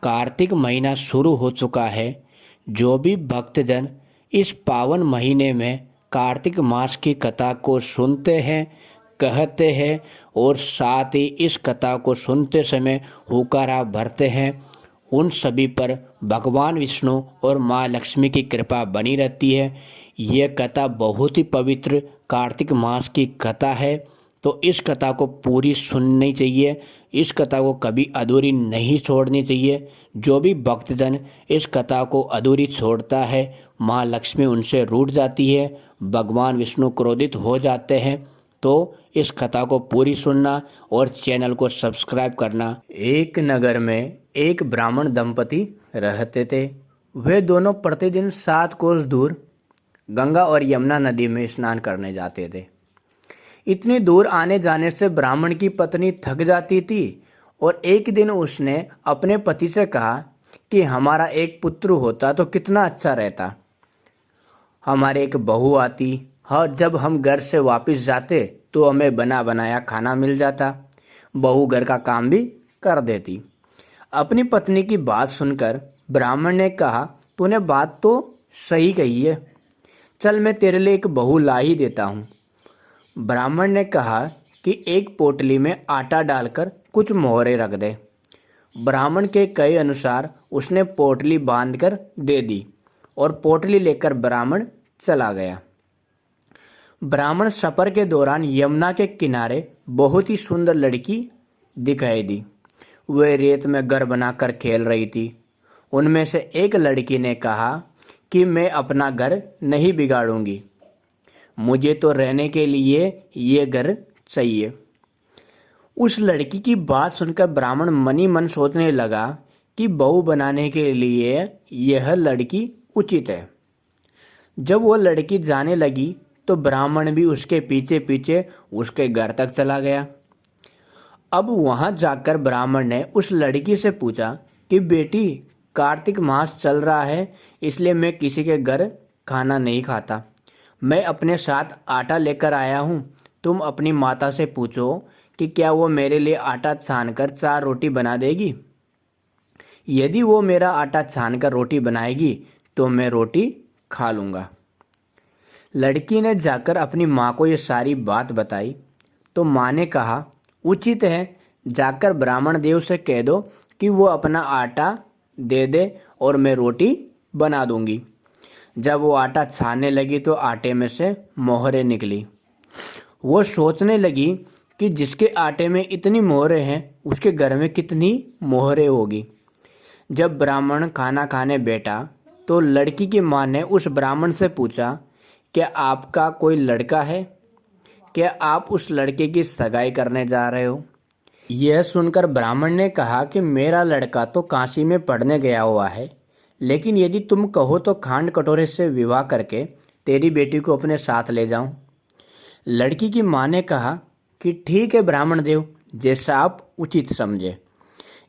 कार्तिक महीना शुरू हो चुका है। जो भी भक्तजन इस पावन महीने में कार्तिक मास की कथा को सुनते हैं, कहते हैं और साथ ही इस कथा को सुनते समय हुक्कारा भरते हैं, उन सभी पर भगवान विष्णु और माँ लक्ष्मी की कृपा बनी रहती है। यह कथा बहुत ही पवित्र कार्तिक मास की कथा है, तो इस कथा को पूरी सुननी चाहिए। इस कथा को कभी अधूरी नहीं छोड़नी चाहिए। जो भी भक्तजन इस कथा को अधूरी छोड़ता है, माँ लक्ष्मी उनसे रूठ जाती है, भगवान विष्णु क्रोधित हो जाते हैं। तो इस कथा को पूरी सुनना और चैनल को सब्सक्राइब करना। एक नगर में एक ब्राह्मण दंपति रहते थे। वे दोनों प्रतिदिन 7 कोस दूर गंगा और यमुना नदी में स्नान करने जाते थे। इतनी दूर आने जाने से ब्राह्मण की पत्नी थक जाती थी और एक दिन उसने अपने पति से कहा कि हमारा एक पुत्र होता तो कितना अच्छा रहता। हमारे एक बहू आती और जब हम घर से वापस जाते तो हमें बना बनाया खाना मिल जाता। बहू घर का काम भी कर देती। अपनी पत्नी की बात सुनकर ब्राह्मण ने कहा, तूने बात तो सही कही है, चल मैं तेरे लिए एक बहू ला ही देता हूँ। ब्राह्मण ने कहा कि एक पोटली में आटा डालकर कुछ मोहरे रख दे। ब्राह्मण के कहे अनुसार उसने पोटली बांधकर दे दी और पोटली लेकर ब्राह्मण चला गया। ब्राह्मण सफर के दौरान यमुना के किनारे बहुत ही सुंदर लड़की दिखाई दी। वे रेत में घर बनाकर खेल रही थी। उनमें से एक लड़की ने कहा कि मैं अपना घर नहीं बिगाड़ूंगी, मुझे तो रहने के लिए ये घर चाहिए। उस लड़की की बात सुनकर ब्राह्मण मनी मन सोचने लगा कि बहू बनाने के लिए यह लड़की उचित है। जब वो लड़की जाने लगी तो ब्राह्मण भी उसके पीछे पीछे उसके घर तक चला गया। अब वहाँ जाकर ब्राह्मण ने उस लड़की से पूछा कि बेटी, कार्तिक मास चल रहा है, इसलिए मैं किसी के घर खाना नहीं खाता। मैं अपने साथ आटा लेकर आया हूँ। तुम अपनी माता से पूछो कि क्या वो मेरे लिए आटा छानकर 4 रोटी बना देगी। यदि वो मेरा आटा छानकर रोटी बनाएगी तो मैं रोटी खा लूँगा। लड़की ने जाकर अपनी माँ को ये सारी बात बताई तो माँ ने कहा, उचित है, जाकर ब्राह्मण देव से कह दो कि वो अपना आटा दे दे और मैं रोटी बना दूंगी। जब वो आटा छानने लगी तो आटे में से मोहरें निकली। वो सोचने लगी कि जिसके आटे में इतनी मोहरें हैं उसके घर में कितनी मोहरें होगी। जब ब्राह्मण खाना खाने बैठा तो लड़की की माँ ने उस ब्राह्मण से पूछा, क्या आपका कोई लड़का है? क्या आप उस लड़के की सगाई करने जा रहे हो? यह सुनकर ब्राह्मण ने कहा कि मेरा लड़का तो काशी में पढ़ने गया हुआ है, लेकिन यदि तुम कहो तो खांड कटोरे से विवाह करके तेरी बेटी को अपने साथ ले जाऊं। लड़की की माँ ने कहा कि ठीक है ब्राह्मण देव, जैसा आप उचित समझे।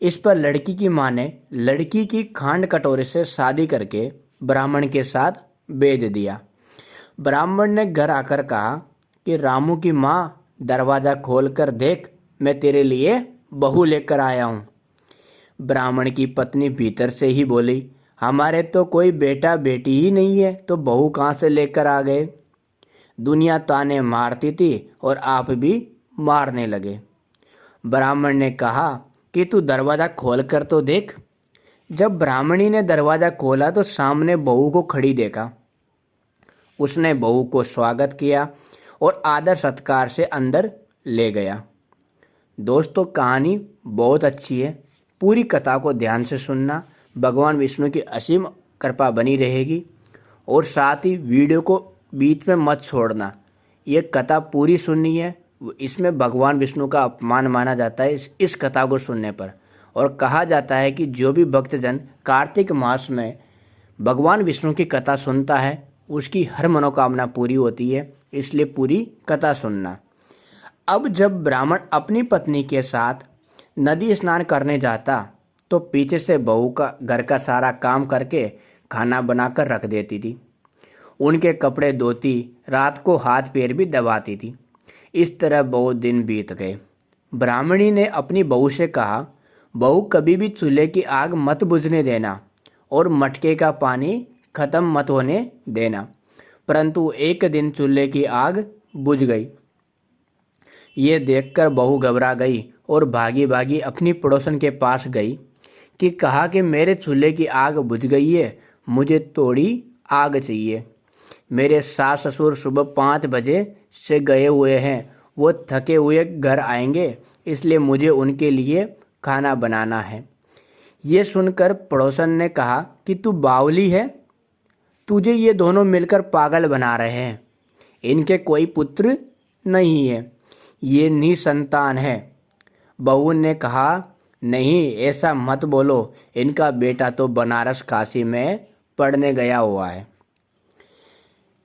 इस पर लड़की की माँ ने लड़की की खांड कटोरे से शादी करके ब्राह्मण के साथ भेज दिया। ब्राह्मण ने घर आकर कहा कि रामू की माँ, दरवाज़ा खोल कर देख, मैं तेरे लिए बहू लेकर आया हूँ। ब्राह्मण की पत्नी भीतर से ही बोली, हमारे तो कोई बेटा बेटी ही नहीं है, तो बहू कहाँ से लेकर आ गए? दुनिया ताने मारती थी और आप भी मारने लगे। ब्राह्मण ने कहा कि तू दरवाज़ा खोल कर तो देख। जब ब्राह्मणी ने दरवाज़ा खोला तो सामने बहू को खड़ी देखा। उसने बहू को स्वागत किया और आदर सत्कार से अंदर ले गया। दोस्तों, कहानी बहुत अच्छी है, पूरी कथा को ध्यान से सुनना, भगवान विष्णु की असीम कृपा बनी रहेगी। और साथ ही वीडियो को बीच में मत छोड़ना, ये कथा पूरी सुननी है। इसमें भगवान विष्णु का अपमान माना जाता है इस कथा को सुनने पर। और कहा जाता है कि जो भी भक्तजन कार्तिक मास में भगवान विष्णु की कथा सुनता है उसकी हर मनोकामना पूरी होती है, इसलिए पूरी कथा सुनना। अब जब ब्राह्मण अपनी पत्नी के साथ नदी स्नान करने जाता तो पीछे से बहू का घर का सारा काम करके खाना बनाकर रख देती थी, उनके कपड़े धोती, रात को हाथ पैर भी दबाती थी। इस तरह बहुत दिन बीत गए। ब्राह्मणी ने अपनी बहू से कहा, बहू कभी भी चूल्हे की आग मत बुझने देना और मटके का पानी खत्म मत होने देना। परंतु एक दिन चूल्हे की आग बुझ गई। ये देखकर बहू घबरा गई और भागी भागी अपनी पड़ोसन के पास गई कि कहा कि मेरे चूल्हे की आग बुझ गई है, मुझे थोड़ी आग चाहिए। मेरे सास ससुर सुबह 5 बजे से गए हुए हैं, वो थके हुए घर आएंगे, इसलिए मुझे उनके लिए खाना बनाना है। ये सुनकर पड़ोसन ने कहा कि तू बावली है, तुझे ये दोनों मिलकर पागल बना रहे हैं। इनके कोई पुत्र नहीं है, ये निसंतान है। बहू ने कहा, नहीं ऐसा मत बोलो, इनका बेटा तो बनारस काशी में पढ़ने गया हुआ है।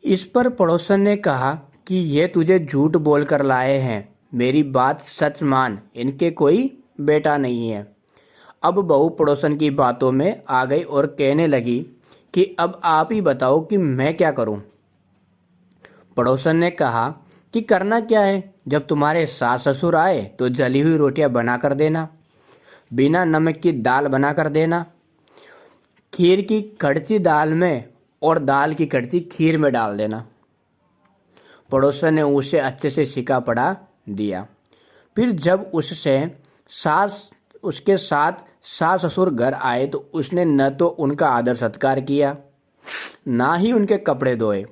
इस पर पड़ोसन ने कहा कि ये तुझे झूठ बोल कर लाए हैं, मेरी बात सच मान, इनके कोई बेटा नहीं है। अब बहू पड़ोसन की बातों में आ गई और कहने लगी कि अब आप ही बताओ कि मैं क्या करूं। पड़ोसन ने कहा कि करना क्या है, जब तुम्हारे सास ससुर आए तो जली हुई रोटियां बना कर देना, बिना नमक की दाल बना कर देना, खीर की कड़ची दाल में और दाल की कड़ची खीर में डाल देना। पड़ोसन ने उसे अच्छे से सिका पड़ा दिया। फिर जब उसके साथ सास ससुर घर आए तो उसने न तो उनका आदर सत्कार किया, ना ही उनके कपड़े धोए।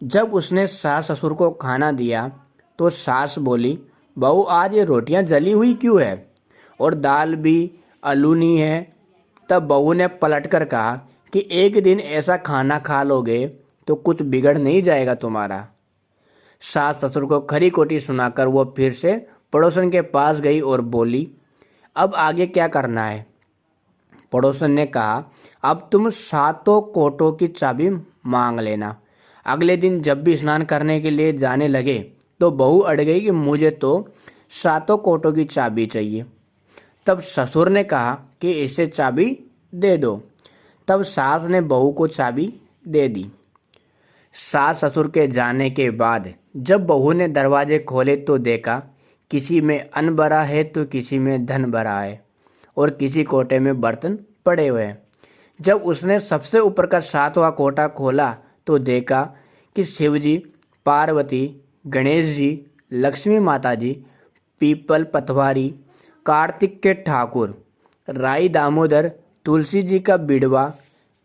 जब उसने सास ससुर को खाना दिया तो सास बोली, बहू आज ये रोटियां जली हुई क्यों है और दाल भी अलूनी है। तब बहू ने पलट कर कहा कि एक दिन ऐसा खाना खा लोगे तो कुछ बिगड़ नहीं जाएगा तुम्हारा। सास ससुर को खरी खोटी सुनाकर वो फिर से पड़ोसन के पास गई और बोली, अब आगे क्या करना है। पड़ोसन ने कहा, अब तुम 7 कोटों की चाबी मांग लेना। अगले दिन जब भी स्नान करने के लिए जाने लगे तो बहू अड़ गई कि मुझे तो 7 कोटों की चाबी चाहिए। तब ससुर ने कहा कि इसे चाबी दे दो। तब सास ने बहू को चाबी दे दी। सास ससुर के जाने के बाद जब बहू ने दरवाजे खोले तो देखा किसी में अन्न भरा है तो किसी में धन भरा है और किसी कोटे में बर्तन पड़े हुए हैं। जब उसने सबसे ऊपर का 7वां कोटा खोला तो देखा कि शिवजी, पार्वती, गणेश जी, लक्ष्मी माता जी, पीपल पतवारी, कार्तिक के ठाकुर, राई दामोदर, तुलसी जी का बिड़वा,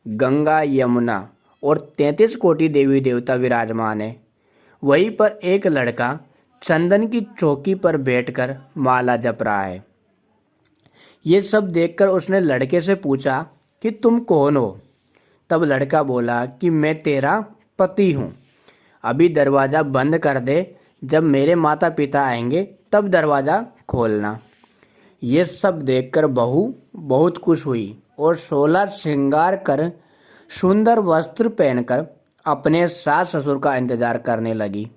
गंगा यमुना और 33 कोटि देवी देवता विराजमान है। वहीं पर एक लड़का चंदन की चौकी पर बैठकर माला जप रहा है। ये सब देखकर उसने लड़के से पूछा कि तुम कौन हो। तब लड़का बोला कि मैं तेरा पति हूँ, अभी दरवाज़ा बंद कर दे, जब मेरे माता पिता आएंगे तब दरवाज़ा खोलना। ये सब देखकर बहू बहुत खुश हुई और 16 श्रृंगार कर सुंदर वस्त्र पहनकर अपने सास ससुर का इंतजार करने लगी।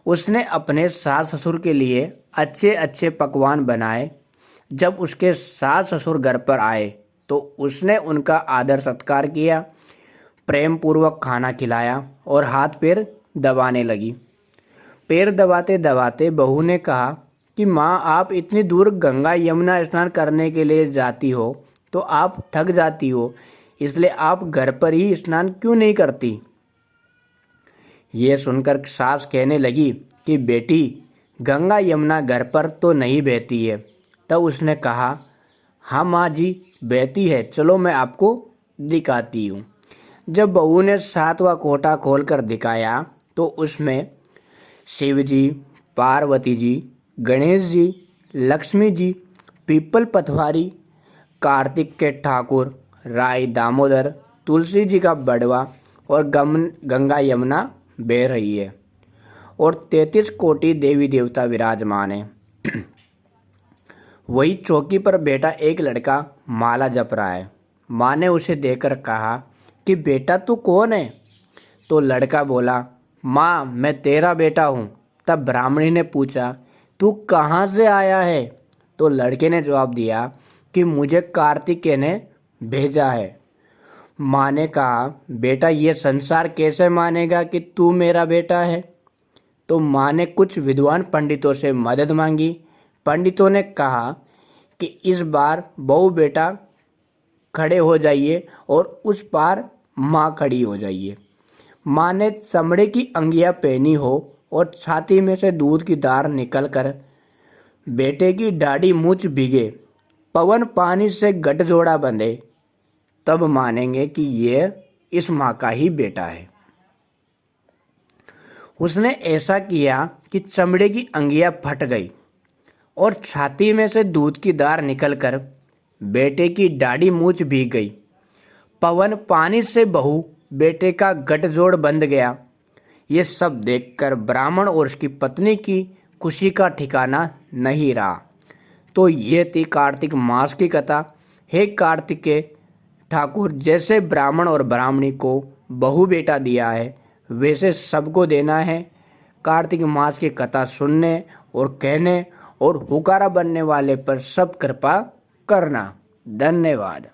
उसने अपने सास ससुर के लिए अच्छे अच्छे पकवान बनाए। जब उसके सास ससुर घर पर आए तो उसने उनका आदर सत्कार किया, प्रेम पूर्वक खाना खिलाया और हाथ पैर दबाने लगी। पैर दबाते दबाते बहू ने कहा कि माँ, आप इतनी दूर गंगा यमुना स्नान करने के लिए जाती हो तो आप थक जाती हो, इसलिए आप घर पर ही स्नान क्यों नहीं करती। ये सुनकर सास कहने लगी कि बेटी, गंगा यमुना घर पर तो नहीं बहती है। तब उसने कहा, हाँ माँ जी, बहती है, चलो मैं आपको दिखाती हूँ। जब बहू ने 7वां कोटा खोलकर दिखाया तो उसमें शिव जी, पार्वती जी, गणेश जी, लक्ष्मी जी, पीपल पतवारी, कार्तिक के ठाकुर, राई दामोदर, तुलसी जी का बड़वा और गंगा यमुना बह रही है और 33 कोटि देवी देवता विराजमान है। वही चौकी पर बैठा एक लड़का माला जप रहा है। माँ ने उसे देखकर कहा कि बेटा तू कौन है। तो लड़का बोला, माँ, मैं तेरा बेटा हूँ। तब ब्राह्मणी ने पूछा, तू कहाँ से आया है। तो लड़के ने जवाब दिया कि मुझे कार्तिकेय ने भेजा है। माँ ने कहा, बेटा ये संसार कैसे मानेगा कि तू मेरा बेटा है। तो माँ ने कुछ विद्वान पंडितों से मदद मांगी। पंडितों ने कहा कि इस बार बहू बेटा खड़े हो जाइए और उस पार माँ खड़ी हो जाइए। माँ ने चमड़े की अंगियाँ पहनी हो और छाती में से दूध की धार निकलकर बेटे की दाढ़ी मूछ भीगे, पवन पानी से गठजोड़ा बंधे, तब मानेंगे कि ये इस माँ का ही बेटा है। उसने ऐसा किया कि चमड़े की अंगियाँ फट गई और छाती में से दूध की धार निकलकर बेटे की दाढ़ी मूछ भीग गई। पवन पानी से बहू बेटे का गठजोड़ बंध गया। ये सब देखकर ब्राह्मण और उसकी पत्नी की खुशी का ठिकाना नहीं रहा। तो ये थी कार्तिक मास की कथा। हे कार्तिकेय ठाकुर, जैसे ब्राह्मण और ब्राह्मणी को बहू बेटा दिया है वैसे सबको देना है। कार्तिक मास की कथा सुनने और कहने और हुकारा बनने वाले पर सब कृपा करना। धन्यवाद।